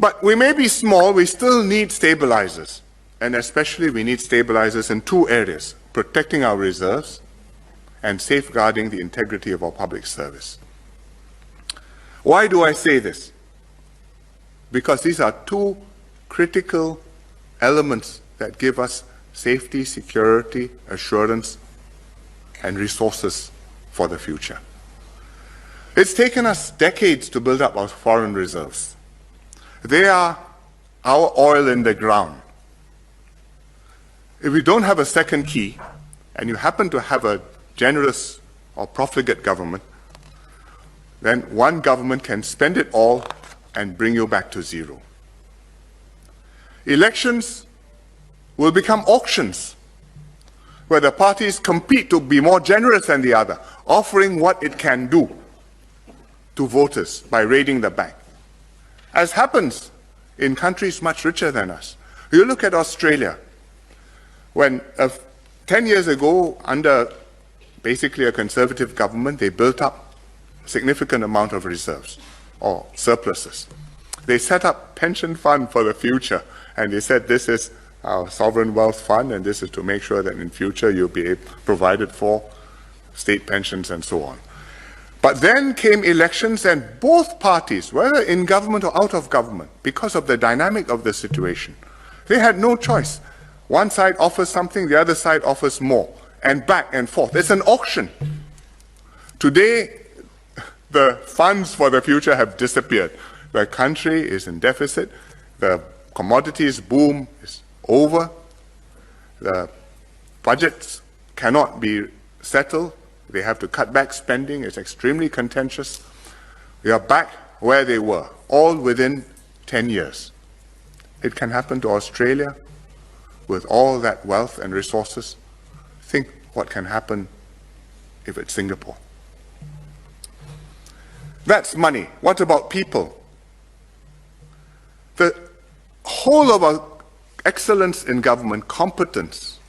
But we may be small, we still need stabilizers. And especially we need stabilizers in two areas: protecting our reserves and safeguarding the integrity of our public service. Why do I say this? Because these are two critical elements that give us safety, security, assurance, and resources for the future. It's taken us decades to build up our foreign reserves. They are our oil in the ground. If we don't have a second key, and you happen to have a generous or profligate government, then one government can spend it all and bring you back to zero. Elections will become auctions, where the parties compete to be more generous than the other, offering what it can do to voters by raiding the bank, as happens in countries much richer than us. You look at Australia, when 10 years ago, under basically a conservative government, they built up a significant amount of reserves or surpluses. They set up pension fund for the future, and they said this is our sovereign wealth fund, and this is to make sure that in future you'll be provided for state pensions and so on. But then came elections, and both parties, whether in government or out of government, because of the dynamic of the situation, they had no choice. One side offers something, the other side offers more, and back and forth. It's an auction. Today, the funds for the future have disappeared. The country is in deficit. The commodities boom is over. The budgets cannot be settled. They have to cut back spending. It's extremely contentious. We are back where they were, all within 10 years. It can happen to Australia with all that wealth and resources. Think what can happen if it's Singapore. That's money. What about people? The whole of our excellence in government, competence,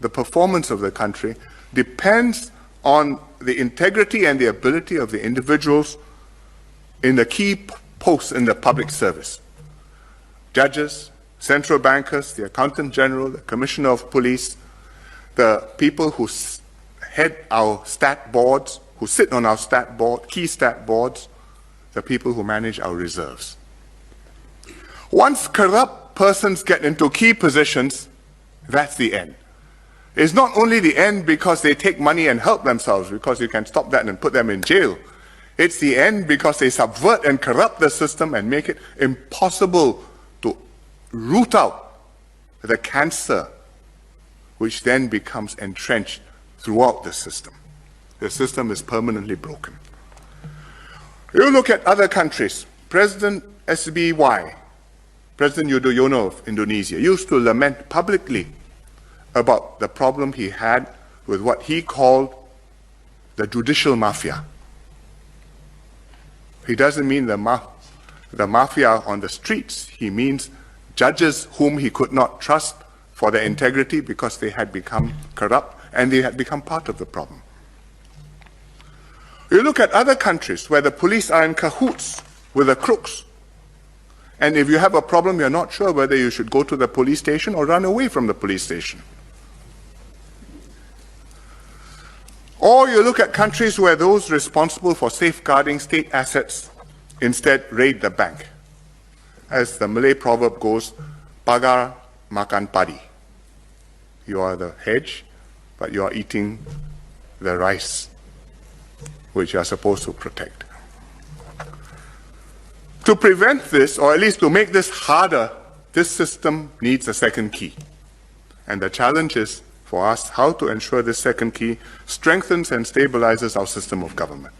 the performance of the country depends on the integrity and the ability of the individuals in the key posts in the public service. Judges, central bankers, the accountant general, the commissioner of police, the people who head our stat boards, who sit on our stat board, key stat boards, the people who manage our reserves. Once corrupt persons get into key positions, that's the end. It's not only the end because they take money and help themselves, because you can stop that and put them in jail. It's the end because they subvert and corrupt the system and make it impossible to root out the cancer, which then becomes entrenched throughout the system. The system is permanently broken. You look at other countries. President SBY, President Yudhoyono of Indonesia, used to lament publicly about the problem he had with what he called the judicial mafia. He doesn't mean the mafia on the streets. He means judges whom he could not trust for their integrity because they had become corrupt and they had become part of the problem. You look at other countries where the police are in cahoots with the crooks. And if you have a problem, you're not sure whether you should go to the police station or run away from the police station. Or you look at countries where those responsible for safeguarding state assets instead raid the bank. As the Malay proverb goes, pagar makan padi. You are the hedge, but you are eating the rice, which you are supposed to protect. To prevent this, or at least to make this harder, this system needs a second key. And the challenge is for us how to ensure this second key strengthens and stabilizes our system of government.